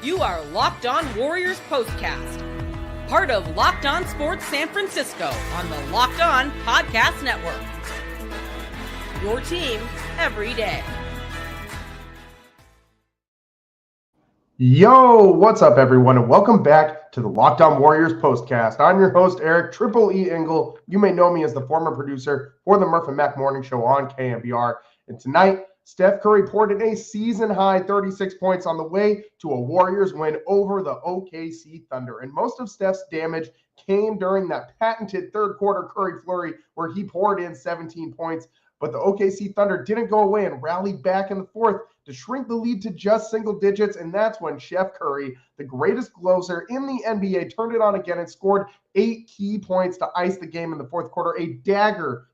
You are Locked On Warriors POSTCAST, part of Locked On Sports San Francisco on the Locked On Podcast Network. Your team every day. Yo, what's up, everyone, and welcome back to the Locked On Warriors POSTCAST. I'm your host, Eric Triple E Engel. You may know me as the former producer for the Murph and Mac Morning Show on KMBR. And tonight, Steph Curry poured in a season-high 36 points on the way to a Warriors win over the OKC Thunder. And most of Steph's damage came during that patented third-quarter Curry Flurry where he poured in 17 points. But the OKC Thunder didn't go away and rallied back in the fourth to shrink the lead to just single digits. And that's when Chef Curry, the greatest closer in the NBA, turned it on again and scored 8 key points to ice the game in the fourth quarter. A dagger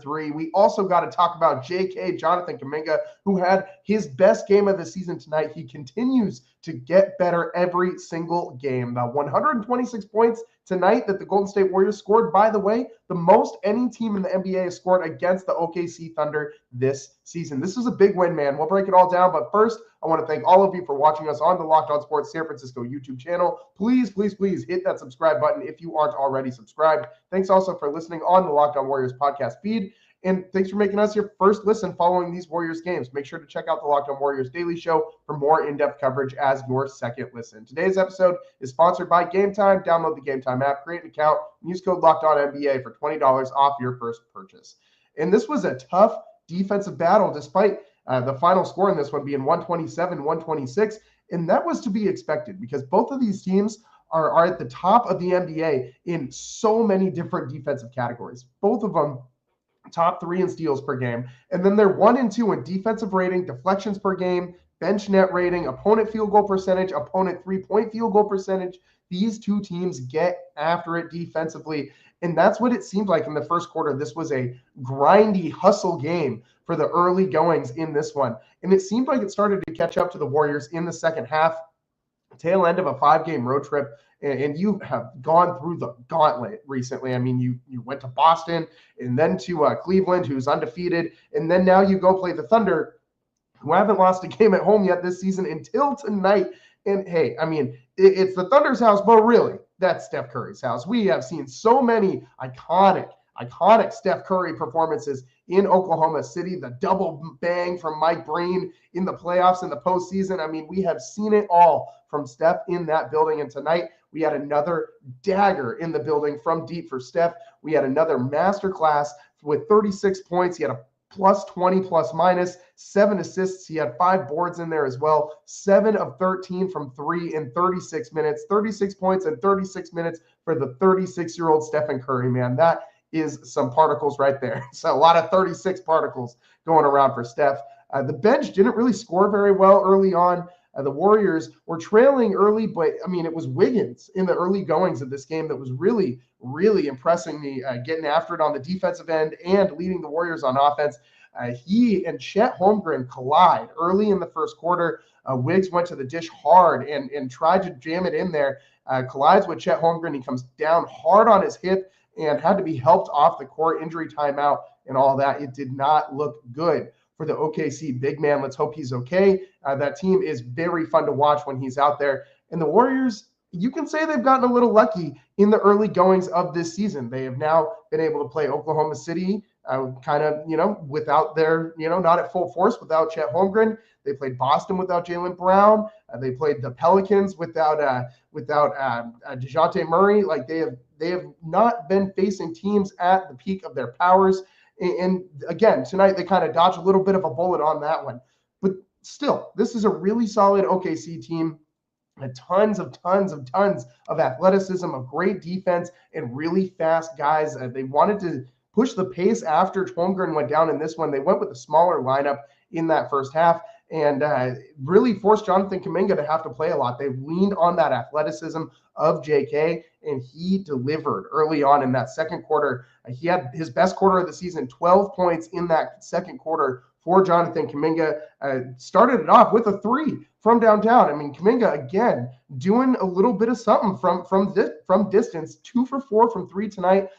three. We also got to talk about JK, Jonathan Kuminga, who had his best game of the season tonight. He continues to get better every single game. The 126 points tonight that the Golden State Warriors scored, by the way, the most any team in the NBA has scored against the OKC Thunder this season. This is a big win, man. We'll break it all down, but first, I want to thank all of you for watching us on the Locked On Sports San Francisco YouTube channel. Please hit that subscribe button if you aren't already subscribed. Thanks also for listening on the Locked On Warriors podcast feed. And thanks for making us your first listen following these Warriors games. Make sure to check out the Locked On Warriors Daily Show for more in-depth coverage as your second listen. Today's episode is sponsored by Game Time. Download the Game Time app, create an account, and use code LOCKEDONNBA for $20 off your first purchase. And this was a tough defensive battle despite the final score in this one being 127-126. And that was to be expected because both of these teams are at the top of the NBA in so many different defensive categories. Both of them top 3 in steals per game. And then they're 1 and 2 in defensive rating, deflections per game, bench net rating, opponent field goal percentage, opponent 3-point field goal percentage. These two teams get after it defensively. And that's what it seemed like in the first quarter. This was a grindy hustle game for the early goings in this one. And it seemed like it started to catch up to the Warriors in the second half, tail end of a 5-game road trip. And you have gone through the gauntlet recently. I mean, you went to Boston and then to Cleveland, who's undefeated. And then now you go play the Thunder, who haven't lost a game at home yet this season until tonight. And hey, I mean, it's the Thunder's house, but really, that's Steph Curry's house. We have seen so many iconic Steph Curry performances in Oklahoma City, the double bang from Mike Breen in the playoffs in the postseason. I mean, we have seen it all from Steph in that building. And tonight, we had another dagger in the building from deep for Steph. We had another masterclass with 36 points. He had a plus 20 plus minus, 7 assists. He had 5 boards in there as well. 7 of 13 from 3 in 36 minutes, 36 points in 36 minutes for the 36-year-old Stephen Curry, man. That is some particles right there. So a lot of 36 particles going around for Steph. The bench didn't really score very well early on. The Warriors were trailing early, but I mean, it was Wiggins in the early goings of this game that was really, really impressing me, getting after it on the defensive end and leading the Warriors on offense. He and Chet Holmgren collide early in the first quarter. Wiggs went to the dish hard and tried to jam it in there. Collides with Chet Holmgren. He comes down hard on his hip and had to be helped off the court, injury timeout and all that. It did not look good for the OKC big man. Let's hope he's okay. That team is very fun to watch when he's out there. And the Warriors, you can say they've gotten a little lucky in the early goings of this season. They have now been able to play Oklahoma City without their, not at full force without Chet Holmgren. They played Boston without Jaylen Brown. They played the Pelicans without DeJounte Murray. Like they have not been facing teams at the peak of their powers. And again, tonight they kind of dodged a little bit of a bullet on that one. But still, this is a really solid OKC team. Tons of athleticism, of great defense, and really fast guys. They wanted to push the pace after Holmgren went down in this one. They went with a smaller lineup in that first half and really forced Jonathan Kuminga to have to play a lot. They've leaned on that athleticism of JK, and he delivered early on in that second quarter. He had his best quarter of the season, 12 points in that second quarter for Jonathan Kuminga. Started it off with a 3 from downtown. I mean, Kuminga, again, doing a little bit of something from distance, 2 for 4 from 3 tonight.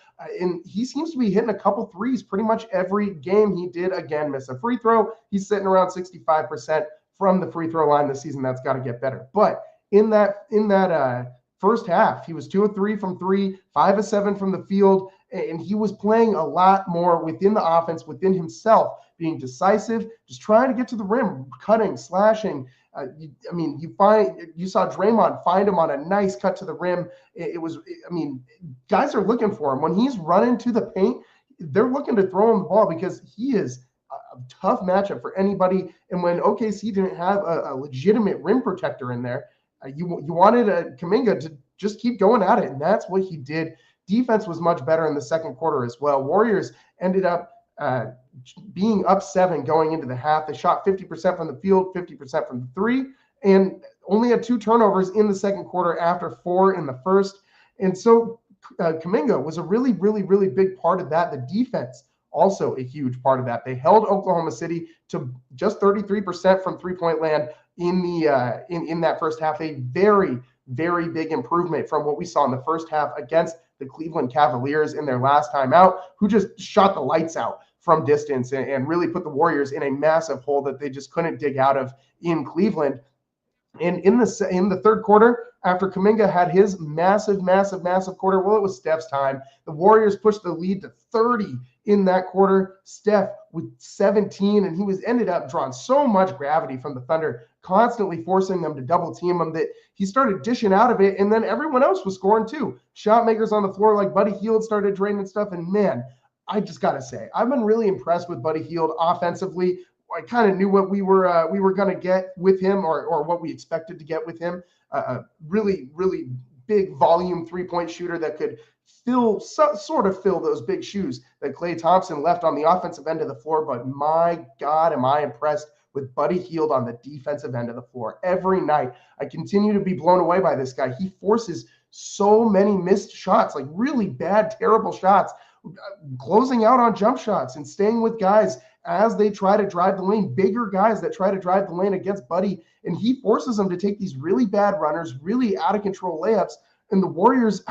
And he seems to be hitting a couple threes pretty much every game. He did, again, miss a free throw. He's sitting around 65% from the free throw line this season. That's got to get better. But in that first half. He was 2 of 3 from 3, 5 of 7 from the field, and he was playing a lot more within the offense, within himself, being decisive, just trying to get to the rim, cutting, slashing. You saw Draymond find him on a nice cut to the rim. Guys are looking for him. When he's running to the paint, they're looking to throw him the ball because he is a tough matchup for anybody. And when OKC didn't have a legitimate rim protector in there, you wanted Kuminga to just keep going at it, and that's what he did. Defense was much better in the second quarter as well. Warriors ended up being up 7 going into the half. They shot 50% from the field, 50% from the three, and only had 2 turnovers in the second quarter after 4 in the first. And so Kuminga was a really, really, really big part of that. The defense also a huge part of that. They held Oklahoma City to just 33% from three-point land in that first half. A very, very big improvement from what we saw in the first half against the Cleveland Cavaliers in their last time out, who just shot the lights out from distance and really put the Warriors in a massive hole that they just couldn't dig out of in Cleveland. And in the third quarter, after Kuminga had his massive quarter, well, it was Steph's time. The Warriors pushed the lead to 30 in that quarter. Steph with 17, and he ended up drawing so much gravity from the Thunder, constantly forcing them to double team him, that he started dishing out of it, and then everyone else was scoring too. Shot makers on the floor like Buddy Hield started draining stuff, and man, I just got to say, I've been really impressed with Buddy Hield offensively. I kind of knew what we were going to get with him, or what we expected to get with him. A really, really big volume three-point shooter that could sort of fill those big shoes that Klay Thompson left on the offensive end of the floor. But my God, am I impressed with Buddy Hield on the defensive end of the floor. Every night, I continue to be blown away by this guy. He forces so many missed shots, like really bad, terrible shots, closing out on jump shots and staying with guys as they try to drive the lane, bigger guys that try to drive the lane against Buddy. And he forces them to take these really bad runners, really out of control layups. And the Warriors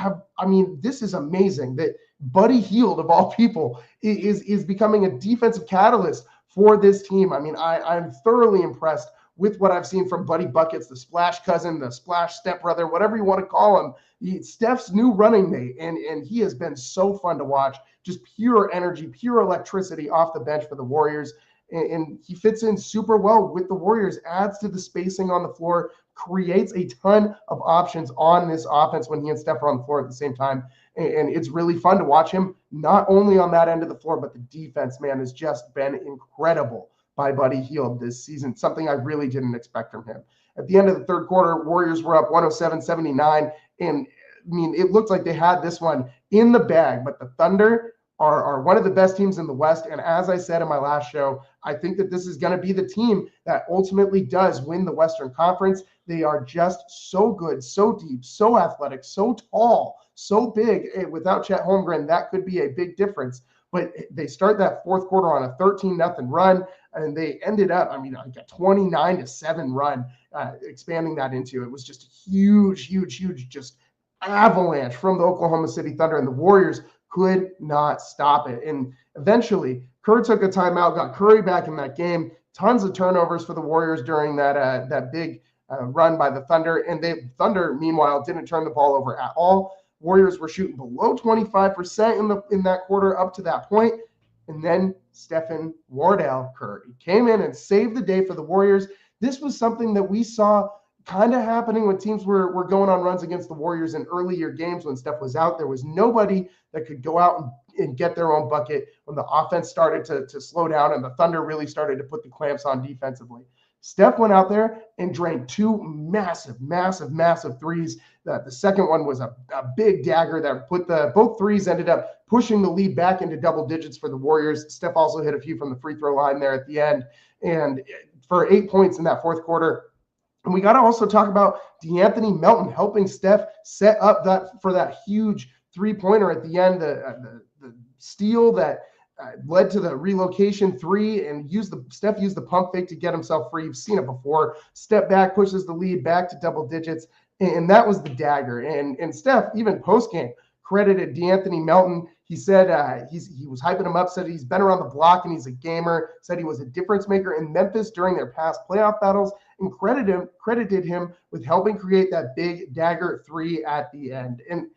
this is amazing that Buddy Hield, of all people, is becoming a defensive catalyst for this team. I'm thoroughly impressed with what I've seen from Buddy Buckets, the splash cousin, the splash stepbrother, whatever you want to call him. Steph's new running mate, and he has been so fun to watch. Just pure energy, pure electricity off the bench for the Warriors. And he fits in super well with the Warriors, adds to the spacing on the floor, creates a ton of options on this offense when he and Steph are on the floor at the same time. And it's really fun to watch him, not only on that end of the floor, but the defense, man, has just been incredible by Buddy Hield this season, something I really didn't expect from him. At the end of the third quarter, Warriors were up 107-79, and it looked like they had this one in the bag, but the Thunder are one of the best teams in the West. And as I said in my last show, I think that this is going to be the team that ultimately does win the Western Conference. They are just so good, so deep, so athletic, so tall, so big. Without Chet Holmgren, that could be a big difference. But they start that fourth quarter on a 13-0 run, and they ended up, like a 29-7 run, expanding that into. It was just a huge, just avalanche from the Oklahoma City Thunder, and the Warriors could not stop it. And eventually, Kerr took a timeout, got Curry back in that game. Tons of turnovers for the Warriors during that big run by the Thunder, and the Thunder, meanwhile, didn't turn the ball over at all. Warriors were shooting below 25% in that quarter up to that point. And then Stephen Wardell Curry came in and saved the day for the Warriors. This was something that we saw kind of happening when teams were going on runs against the Warriors in earlier games when Steph was out. There was nobody that could go out and get their own bucket when the offense started to slow down and the Thunder really started to put the clamps on defensively. Steph went out there and drained 2 massive threes. The second one was a big dagger that put both threes ended up pushing the lead back into double digits for the Warriors. Steph also hit a few from the free throw line there at the end, and for 8 points in that fourth quarter. And we got to also talk about DeAnthony Melton helping Steph set up for that huge three-pointer at the end, the steal that led to the relocation three, and Steph used the pump fake to get himself free. You've seen it before. Step back, pushes the lead back to double digits, and that was the dagger. And Steph, even post-game, credited DeAnthony Melton. He said he was hyping him up, said he's been around the block and he's a gamer, said he was a difference maker in Memphis during their past playoff battles, and credited him with helping create that big dagger 3 at the end. And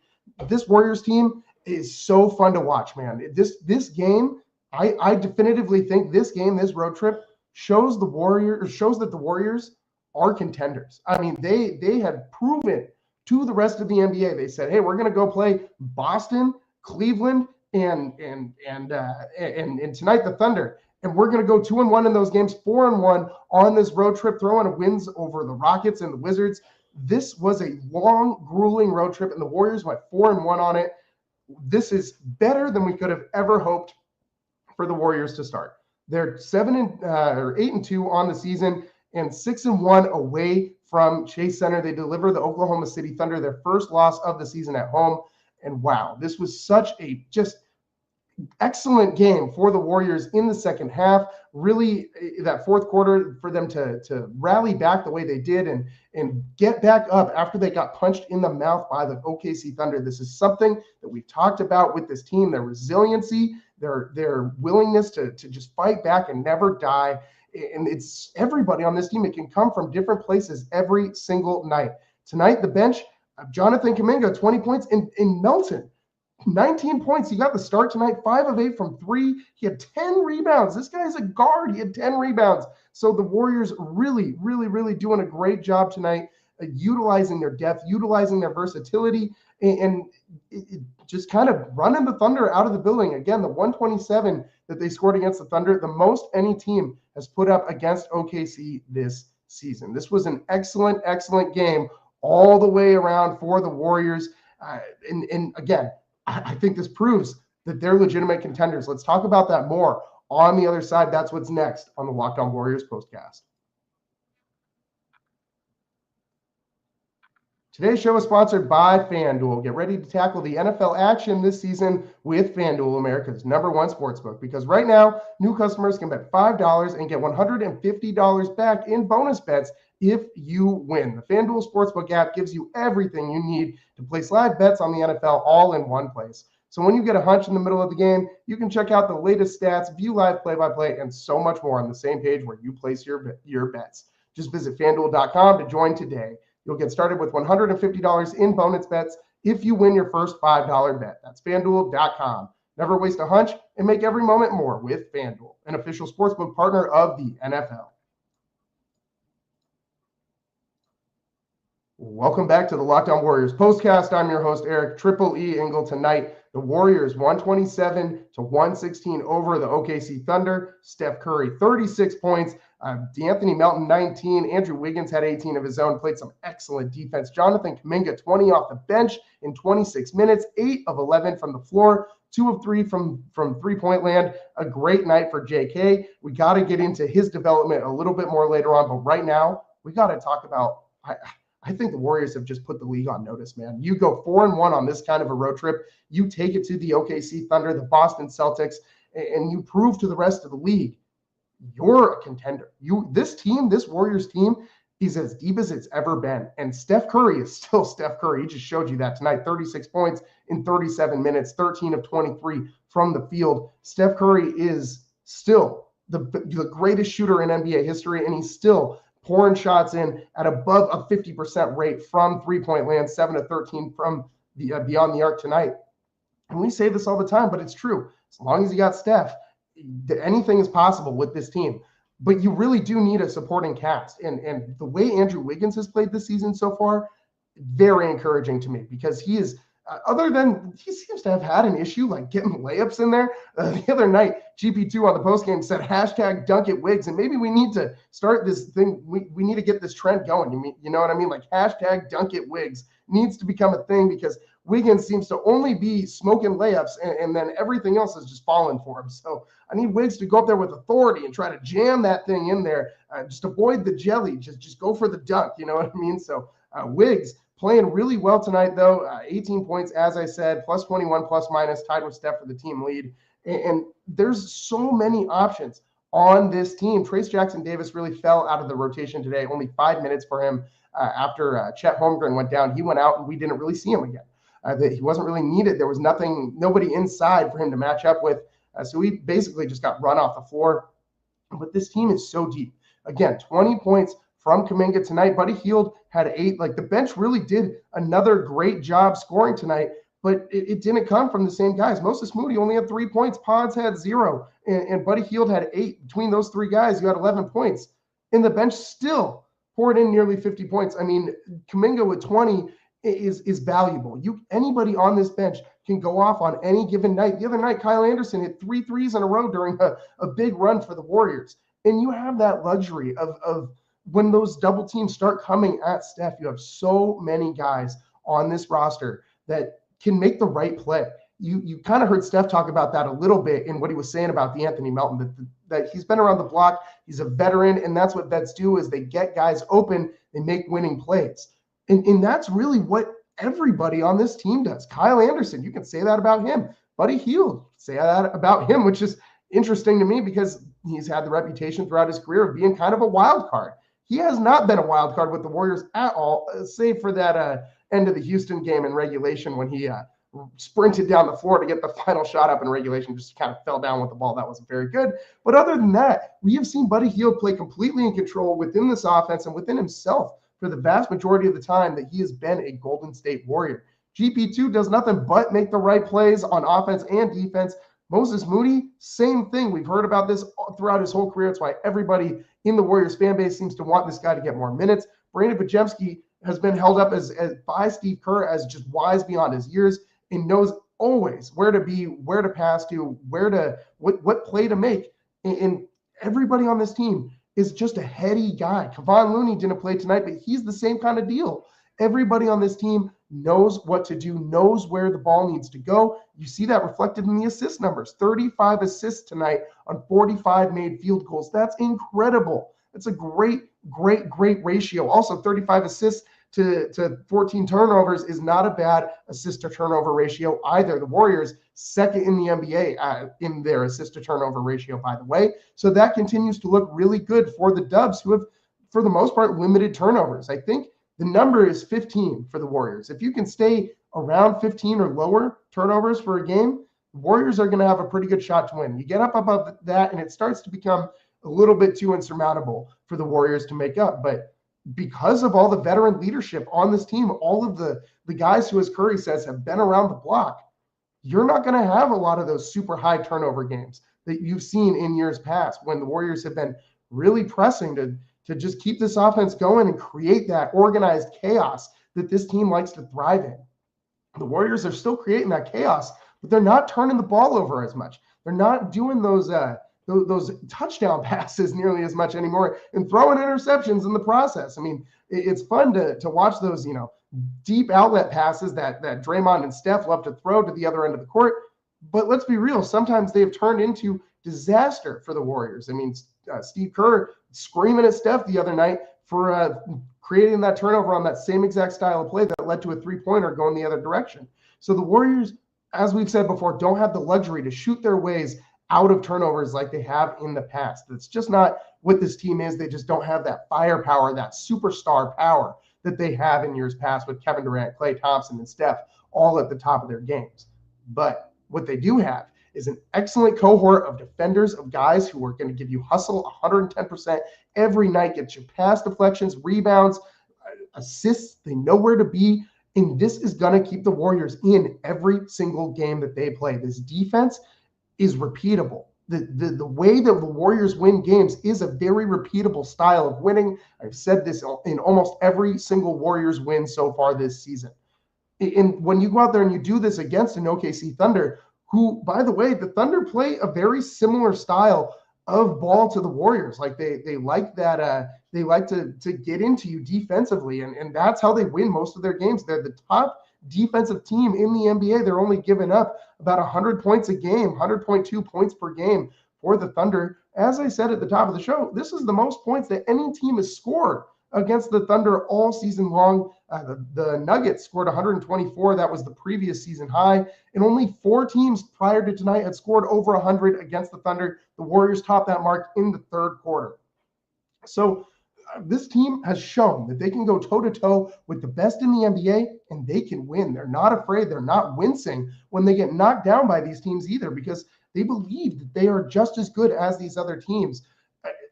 this Warriors team is so fun to watch, man. This game, I definitively think this road trip shows that the Warriors are contenders. I mean, they had proven to the rest of the NBA. They said, "Hey, we're going to go play Boston, Cleveland, and tonight the Thunder, and we're going to go 2-1 in those games, 4-1 on this road trip, throwing wins over the Rockets and the Wizards." This was a long, grueling road trip, and the Warriors went 4-1 on it. This is better than we could have ever hoped for the Warriors to start. They're 8-2 on the season and 6-1 away from Chase Center. They deliver the Oklahoma City Thunder their first loss of the season at home. And wow, this was such a just excellent game for the Warriors in the second half. Really, that fourth quarter for them to rally back the way they did and get back up after they got punched in the mouth by the OKC Thunder. This is something that we've talked about with this team, their resiliency, their willingness to just fight back and never die. And it's everybody on this team. It can come from different places every single night. Tonight, the bench, Jonathan Kuminga, 20 points in Melton. 19 points. He got the start tonight, 5 of 8 from 3. He had 10 rebounds. This guy's a guard. He had 10 rebounds. So the Warriors really, really, really doing a great job tonight, utilizing their depth, utilizing their versatility, and just kind of running the Thunder out of the building. Again, the 127 that they scored against the Thunder, the most any team has put up against OKC this season. This was an excellent, excellent game all the way around for the Warriors. And again, I think this proves that they're legitimate contenders. Let's talk about that more on the other side. That's what's next on the Locked On Warriors postcast. Today's show is sponsored by FanDuel. Get ready to tackle the NFL action this season with FanDuel, America's #1 sportsbook. Because right now, new customers can bet $5 and get $150 back in bonus bets if you win. The FanDuel Sportsbook app gives you everything you need to place live bets on the NFL all in one place. So when you get a hunch in the middle of the game, you can check out the latest stats, view live play-by-play, and so much more on the same page where you place your bets. Just visit FanDuel.com to join today. You'll get started with $150 in bonus bets if you win your first $5 bet. That's FanDuel.com. Never waste a hunch and make every moment more with FanDuel, an official sportsbook partner of the NFL. Welcome back to the Locked On Warriors postcast. I'm your host, Eric Triple E Engel. Tonight, the Warriors 127-116 over the OKC Thunder. Steph Curry, 36 points. D'Anthony Melton, 19. Andrew Wiggins had 18 of his own, played some excellent defense. Jonathan Kuminga, 20 off the bench in 26 minutes, 8 of 11 from the floor, 2 of 3 from three-point land. A great night for JK. We got to get into his development a little bit more later on, but right now, we got to talk about I think the Warriors have just put the league on notice, man. You go 4-1 on this kind of a road trip. You take it to the OKC Thunder, the Boston Celtics, and you prove to the rest of the league you're a contender. This Warriors team is as deep as it's ever been. And Steph Curry is still Steph Curry. He just showed you that tonight. 36 points in 37 minutes, 13 of 23 from the field. Steph Curry is still the greatest shooter in NBA history, and he's still pouring shots in at above a 50% rate from three-point land, 7 of 13 from the beyond the arc tonight. And we say this all the time, but it's true. As long as you got Steph, anything is possible with this team. But you really do need a supporting cast. And the way Andrew Wiggins has played this season so far, very encouraging to me, because he is, other than he seems to have had an issue like getting layups in there. The other night, GP2 on the postgame said #DunkItWiggs, and maybe we need to start this thing. We need to get this trend going. You know what I mean? Like #DunkItWiggs needs to become a thing, because Wiggins seems to only be smoking layups, and then everything else is just falling for him. So I need Wiggs to go up there with authority and try to jam that thing in there. Just avoid the jelly. Just go for the dunk. You know what I mean? So Wiggs playing really well tonight, though. 18 points, as I said, plus 21, plus minus, tied with Steph for the team lead. And there's so many options on this team. Trace Jackson-Davis really fell out of the rotation today. Only 5 minutes for him after Chet Holmgren went down. He went out, and we didn't really see him again. He wasn't really needed. There was nobody inside for him to match up with. So he basically just got run off the floor. But this team is so deep. Again, 20 points from Kuminga tonight. Buddy Hield had 8. Like, the bench really did another great job scoring tonight, but it didn't come from the same guys. Moses Moody only had 3 points. Pods had 0, and Buddy Hield had 8. Between those 3 guys, you had 11 points. And the bench still poured in nearly 50 points. I mean, Kuminga with 20 is valuable. Anybody on this bench can go off on any given night. The other night, Kyle Anderson hit 3 threes in a row during a big run for the Warriors. And you have that luxury of when those double teams start coming at Steph, you have so many guys on this roster that can make the right play. You kind of heard Steph talk about that a little bit in what he was saying about the Anthony Melton, that he's been around the block, he's a veteran, and that's what vets do is they get guys open, they make winning plays. And that's really what everybody on this team does. Kyle Anderson, you can say that about him. Buddy Hield, say that about him, which is interesting to me because he's had the reputation throughout his career of being kind of a wild card. He has not been a wild card with the Warriors at all, save for that end of the Houston game in regulation when he sprinted down the floor to get the final shot up in regulation, just kind of fell down with the ball. That wasn't very good. But other than that, we have seen Buddy Hield play completely in control within this offense and within himself for the vast majority of the time that he has been a Golden State Warrior. GP2 does nothing but make the right plays on offense and defense. Moses Moody, same thing. We've heard about this throughout his whole career. It's why everybody in the Warriors fan base seems to want this guy to get more minutes. Brandon Podziemski has been held up as by Steve Kerr as just wise beyond his years and knows always where to be, where to pass to, what play to make. And everybody on this team is just a heady guy. Kevon Looney didn't play tonight, but he's the same kind of deal. Everybody on this team knows what to do, knows where the ball needs to go. You see that reflected in the assist numbers. 35 assists tonight on 45 made field goals. That's incredible. That's a great ratio. Also, 35 assists to 14 turnovers is not a bad assist to turnover ratio either. The Warriors second in the NBA in their assist to turnover ratio, by the way. So that continues to look really good for the Dubs, who have, for the most part, limited turnovers. I think the number is 15 for the Warriors. If you can stay around 15 or lower turnovers for a game, the Warriors are going to have a pretty good shot to win. You get up above that, and it starts to become a little bit too insurmountable for the Warriors to make up. But because of all the veteran leadership on this team, all of the guys who, as Curry says, have been around the block, you're not going to have a lot of those super high turnover games that you've seen in years past when the Warriors have been really pressing to just keep this offense going and create that organized chaos that this team likes to thrive in. The Warriors are still creating that chaos, but they're not turning the ball over as much. They're not doing those touchdown passes nearly as much anymore and throwing interceptions in the process. I mean, it's fun to watch those, deep outlet passes that Draymond and Steph love to throw to the other end of the court. But let's be real, sometimes they've turned into disaster for the Warriors. I mean, Steve Kerr screaming at Steph the other night for creating that turnover on that same exact style of play that led to a three-pointer going the other direction. So the Warriors, as we've said before, don't have the luxury to shoot their ways out of turnovers like they have in the past. That's just not what this team is. They just don't have that firepower, that superstar power that they have in years past with Kevin Durant, Klay Thompson, and Steph all at the top of their games. But what they do have is an excellent cohort of defenders, of guys who are going to give you hustle 110% every night, get you pass deflections, rebounds, assists. They know where to be. And this is going to keep the Warriors in every single game that they play. This defense is repeatable. The way that the Warriors win games is a very repeatable style of winning. I've said this in almost every single Warriors win so far this season. And when you go out there and you do this against an OKC Thunder, who, by the way, the Thunder play a very similar style of ball to the Warriors. Like they like that. They like to get into you defensively, and that's how they win most of their games. They're the top defensive team in the NBA. They're only giving up about 100 points a game, 100.2 points per game for the Thunder. As I said at the top of the show, this is the most points that any team has scored against the Thunder all season long. The Nuggets scored 124. That was the previous season high. And only 4 teams prior to tonight had scored over 100 against the Thunder. The Warriors topped that mark in the third quarter. So this team has shown that they can go toe-to-toe with the best in the NBA, and they can win. They're not afraid. They're not wincing when they get knocked down by these teams either, because they believe that they are just as good as these other teams.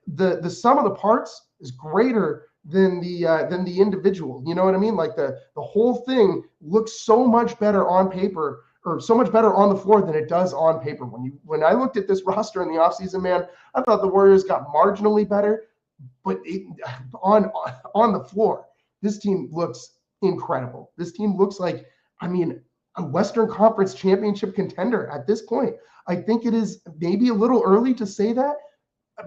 The sum of the parts is greater than the individual. You know what I mean? Like the whole thing looks so much better on paper, or so much better on the floor than it does on paper. When I looked at this roster in the offseason, man, I thought the Warriors got marginally better, but on the floor, this team looks incredible. This team looks like, I mean, a Western Conference championship contender at this point. I think it is maybe a little early to say that,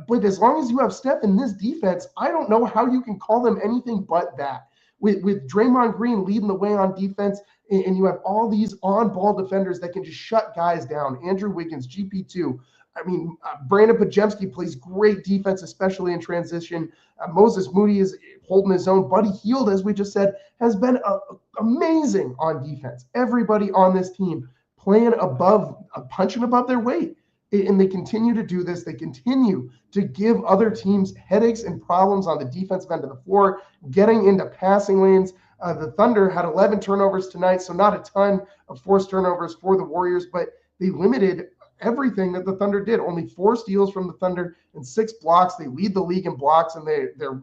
but as long as you have Steph in this defense, I don't know how you can call them anything but that. With Draymond Green leading the way on defense, and you have all these on-ball defenders that can just shut guys down. Andrew Wiggins, GP2. I mean, Brandon Podziemski plays great defense, especially in transition. Moses Moody is holding his own. Buddy Hield, as we just said, has been amazing on defense. Everybody on this team playing punching above their weight. And they continue to do this. They continue to give other teams headaches and problems on the defensive end of the floor, getting into passing lanes. The Thunder had 11 turnovers tonight, so not a ton of forced turnovers for the Warriors, but they limited everything that the Thunder did. Only 4 steals from the Thunder and 6 blocks. They lead the league in blocks, and they're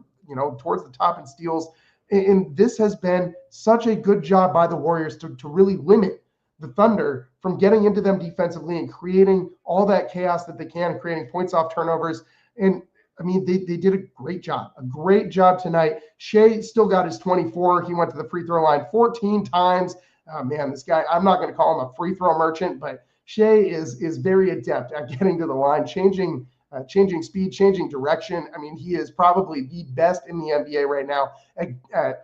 towards the top in steals. And this has been such a good job by the Warriors to really limit the Thunder from getting into them defensively and creating all that chaos that they can, creating points off turnovers. And I mean, they did a great job tonight. Shea still got his 24. He went to the free throw line 14 times. Oh, man, this guy, I'm not going to call him a free throw merchant, but Shea is very adept at getting to the line, changing speed, changing direction. I mean, he is probably the best in the NBA right now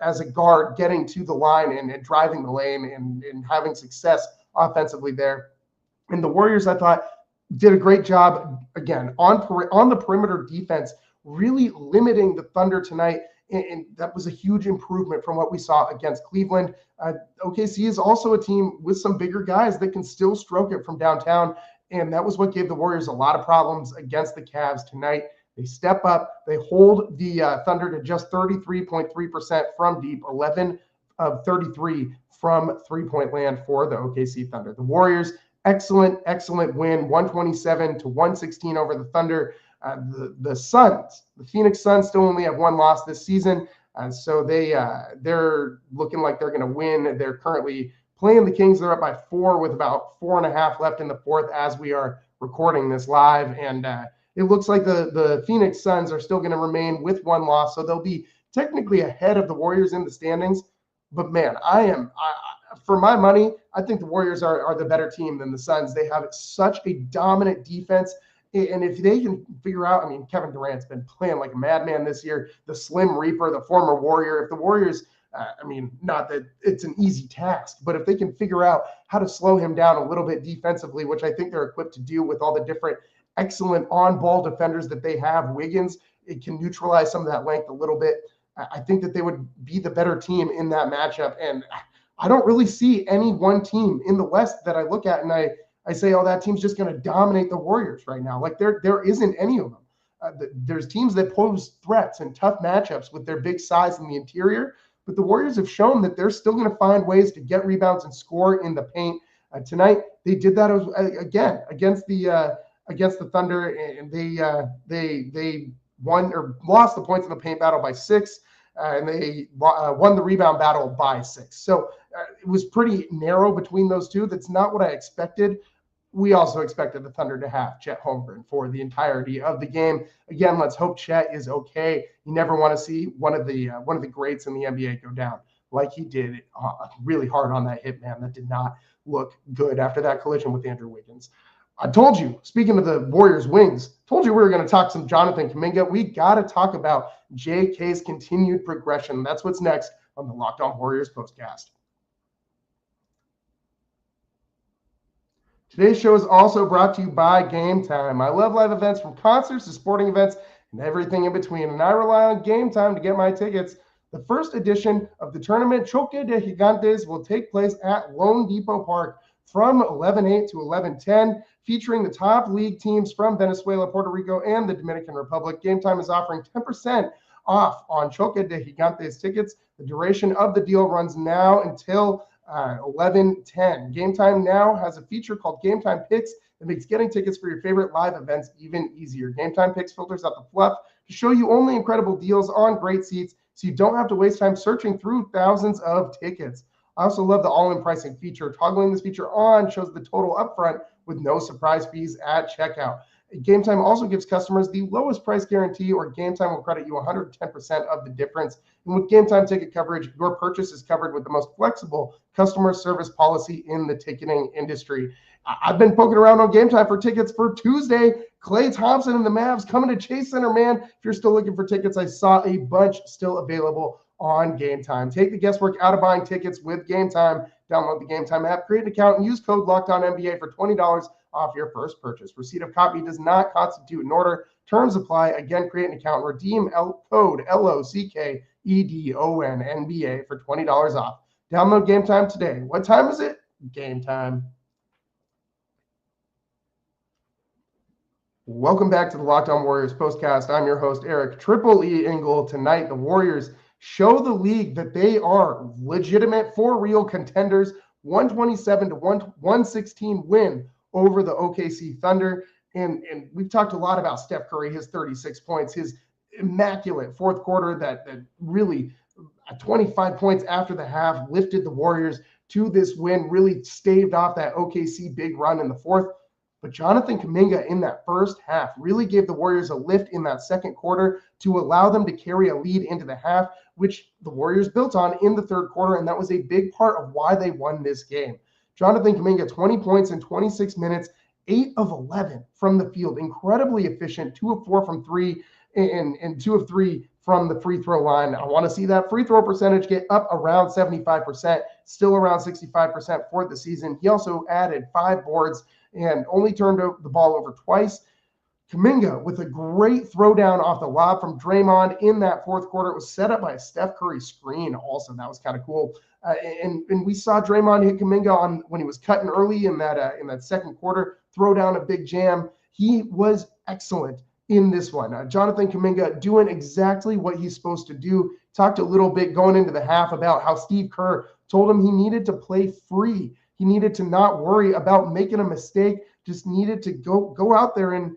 as a guard, getting to the line and driving the lane and having success offensively there. And the Warriors, I thought, did a great job, again, on the perimeter defense, really limiting the Thunder tonight. And that was a huge improvement from what we saw against Cleveland. OKC is also a team with some bigger guys that can still stroke it from downtown. And that was what gave the Warriors a lot of problems against the Cavs tonight. They step up. They hold the Thunder to just 33.3% from deep, 11 of 33 from three-point land for the OKC Thunder. The Warriors, excellent win, 127-116 over the Thunder. The Suns, the Phoenix Suns, still only have 1 loss this season. So they're looking like they're going to win. They're currently playing the Kings. They're up by 4 with about 4.5 left in the fourth as we are recording this live. And it looks like the Phoenix Suns are still going to remain with 1 loss. So they'll be technically ahead of the Warriors in the standings. But man, for my money, I think the Warriors are the better team than the Suns. They have such a dominant defense. And if they can figure out, I mean, Kevin Durant's been playing like a madman this year, the Slim Reaper, the former Warrior. If the Warriors, I mean, not that it's an easy task, but if they can figure out how to slow him down a little bit defensively, which I think they're equipped to do with all the different excellent on-ball defenders that they have. Wiggins, it can neutralize some of that length a little bit. I think that they would be the better team in that matchup. And I don't really see any one team in the West that I look at and I say, oh, that team's just going to dominate the Warriors right now. Like there isn't any of them. There's teams that pose threats and tough matchups with their big size in the interior, but the Warriors have shown that they're still going to find ways to get rebounds and score in the paint. Tonight they did that again against the Thunder, and they won or lost the points in the paint battle by 6, and they won the rebound battle by 6. So it was pretty narrow between those two. That's not what I expected. We also expected the Thunder to have Chet Holmgren for the entirety of the game. Again, let's hope Chet is okay. You never want to see one of the greats in the NBA go down like he did really hard on that hit, man. That did not look good after that collision with Andrew Wiggins. I told you, speaking of the Warriors wings, told you we were going to talk some Jonathan Kuminga. We got to talk about JK's continued progression. That's what's next on the Locked On Warriors postcast. Today's show is also brought to you by Game Time. I love live events, from concerts to sporting events and everything in between, and I rely on Game Time to get my tickets. The first edition of the tournament, Choque de Gigantes, will take place at Lone Depot Park from 11/8 to 11/10, featuring the top league teams from Venezuela, Puerto Rico, and the Dominican Republic. Game Time is offering 10% off on Choque de Gigantes tickets. The duration of the deal runs now until 11/10. Game Time now has a feature called Game Time Picks that makes getting tickets for your favorite live events even easier. Game Time Picks filters out the fluff to show you only incredible deals on great seats so you don't have to waste time searching through thousands of tickets. I also love the all-in pricing feature. Toggling this feature on shows the total upfront with no surprise fees at checkout. Game Time also gives customers the lowest price guarantee, or Game Time will credit you 110% of the difference. And with Game Time ticket coverage, your purchase is covered with the most flexible customer service policy in the ticketing industry. I've been poking around on Game Time for tickets for Tuesday. Klay Thompson and the Mavs coming to Chase Center, man. If you're still looking for tickets, I saw a bunch still available on Game Time. Take the guesswork out of buying tickets with Game Time. Download the Game Time app, create an account, and use code LOCKEDONNBA for $20 off your first purchase. Receipt of copy does not constitute an order. Terms apply. Again, create an account, redeem code LOCKEDONNBA for $20 off. Download Game Time today. What time is it? Game time. Welcome back to the Locked On Warriors postcast. I'm your host, Eric Triple E Engel. Tonight, the Warriors show the league that they are legitimate, for real contenders. 127 to 116 win over the OKC Thunder. And we've talked a lot about Steph Curry, his 36 points, his immaculate fourth quarter that really 25 points after the half lifted the Warriors to this win, really staved off that OKC big run in the fourth. But Jonathan Kuminga in that first half really gave the Warriors a lift in that second quarter to allow them to carry a lead into the half, which the Warriors built on in the third quarter, and that was a big part of why they won this game. Jonathan Kuminga, 20 points in 26 minutes, 8 of 11 from the field, incredibly efficient, 2 of 4 from 3, and 2 of 3 from the free throw line. I want to see that free throw percentage get up around 75%, still around 65% for the season. He also added 5 boards and only turned the ball over twice. Kuminga with a great throwdown off the lob from Draymond in that fourth quarter. It was set up by a Steph Curry screen also. That was kind of cool. And we saw Draymond hit Kuminga on when he was cutting early in that second quarter, throw down a big jam. He was excellent in this one. Jonathan Kuminga doing exactly what he's supposed to do. Talked a little bit going into the half about how Steve Kerr told him he needed to play free. He needed to not worry about making a mistake, just needed to go out there and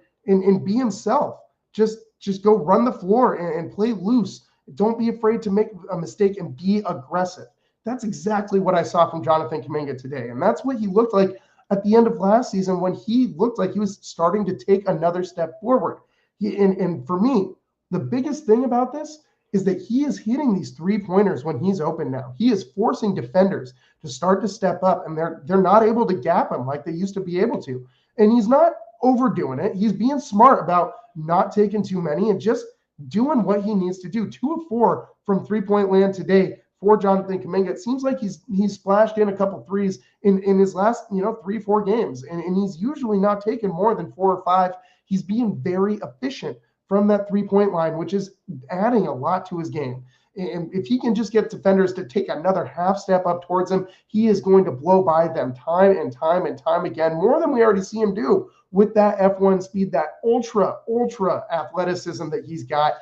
be himself. Just go run the floor and play loose. Don't be afraid to make a mistake and be aggressive. That's exactly what I saw from Jonathan Kuminga today. And that's what he looked like at the end of last season when he looked like he was starting to take another step forward. And for me, the biggest thing about this is that he is hitting these three-pointers when he's open now. He is forcing defenders to start to step up, and they're not able to gap him like they used to be able to. And he's not overdoing it. He's being smart about not taking too many and just doing what he needs to do. 2 of 4 from three-point land today for Jonathan Kuminga. It seems like he's splashed in a couple threes in his last 3-4 games, and he's usually not taking more than 4 or 5. He's being very efficient from that three-point line, which is adding a lot to his game. And if he can just get defenders to take another half step up towards him, he is going to blow by them time and time and time again, more than we already see him do with that F1 speed, that ultra athleticism that he's got.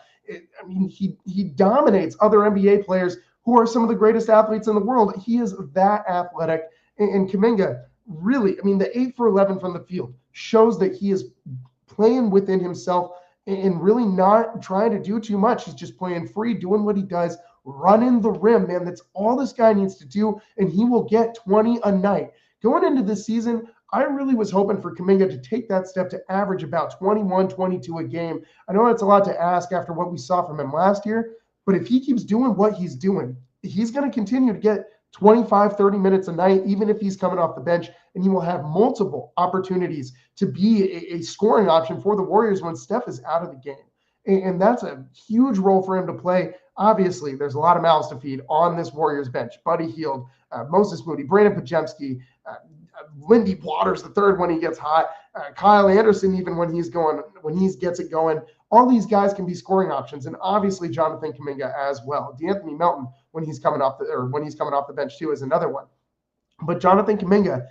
He dominates other NBA players who are some of the greatest athletes in the world. He is that athletic. And Kuminga, really, the 8 for 11 from the field shows that he is playing within himself and really not trying to do too much. He's just playing free, doing what he does, running the rim, man. That's all this guy needs to do, and he will get 20 a night. Going into this season, I really was hoping for Kuminga to take that step to average about 21, 22 a game. I know that's a lot to ask after what we saw from him last year, but if he keeps doing what he's doing, he's going to continue to get 25, 30 minutes a night, even if he's coming off the bench, and he will have multiple opportunities to be a scoring option for the Warriors when Steph is out of the game. And that's a huge role for him to play. Obviously, there's a lot of mouths to feed on this Warriors bench. Buddy Hield, Moses Moody, Brandon Podziemski, Lindy Waters the third when he gets hot, Kyle Anderson even when he gets it going. All these guys can be scoring options, and obviously Jonathan Kuminga as well. DeAnthony Melton when he's coming off the bench too is another one. But Jonathan Kuminga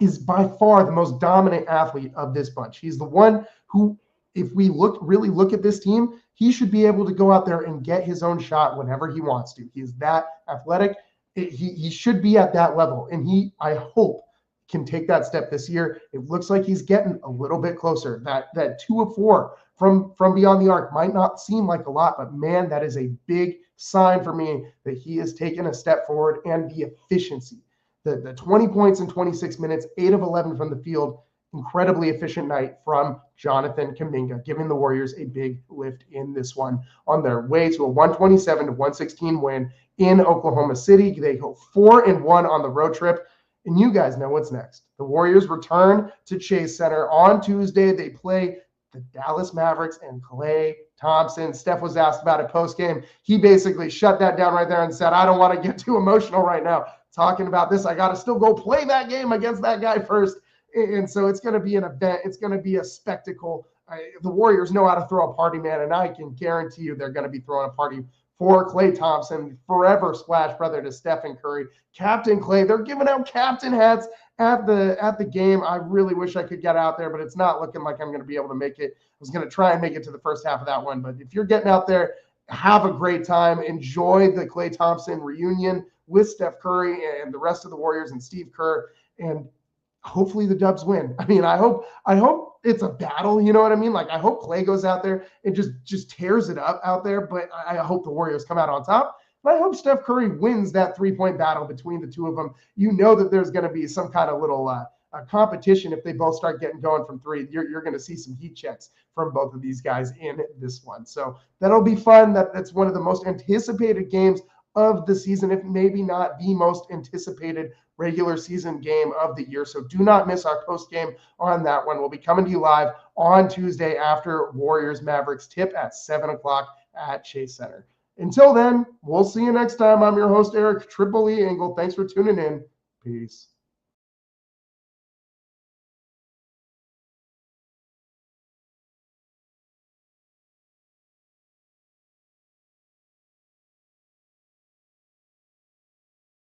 is by far the most dominant athlete of this bunch. He's the one who, if we really look at this team, he should be able to go out there and get his own shot whenever he wants to. He is that athletic. He should be at that level, and he, I hope, can take that step this year. It looks like he's getting a little bit closer. That 2 of 4 from beyond the arc. Might not seem like a lot, but man, that is a big sign for me that he has taken a step forward. And the efficiency, the 20 points in 26 minutes, 8 of 11 from the field, incredibly efficient night from Jonathan Kuminga, giving the Warriors a big lift in this one on their way to a 127-116 win in Oklahoma City. They go 4-1 on the road trip. And you guys know what's next. The Warriors return to Chase Center on Tuesday. They play the Dallas Mavericks and Klay Thompson. Steph was asked about it post-game. He basically shut that down right there and said, I don't want to get too emotional right now talking about this. I got to still go play that game against that guy first. And so it's going to be an event. It's going to be a spectacle. The Warriors know how to throw a party, man, and I can guarantee you they're going to be throwing a party for Klay Thompson, forever splash brother to Stephen Curry. Captain Klay, they're giving out captain hats at the game. I really wish I could get out there, but it's not looking like I'm going to be able to make it. I was going to try and make it to the first half of that one, but if you're getting out there, have a great time. Enjoy the Klay Thompson reunion with Steph Curry and the rest of the Warriors and Steve Kerr, and hopefully the Dubs win. I mean, I hope it's a battle, you know what I mean? Like, I hope Klay goes out there and just tears it up out there, but I hope the Warriors come out on top. And I hope Steph Curry wins that three-point battle between the two of them. You know that there's going to be some kind of little competition if they both start getting going from three. You're going to see some heat checks from both of these guys in this one. So that'll be fun. That's one of the most anticipated games of the season, if maybe not the most anticipated regular season game of the year. So do not miss our post game on that one. We'll be coming to you live on Tuesday after Warriors Mavericks tip at 7:00 at Chase Center. Until then, we'll see you next time. I'm your host, Eric Triple E Engel. Thanks for tuning in. Peace.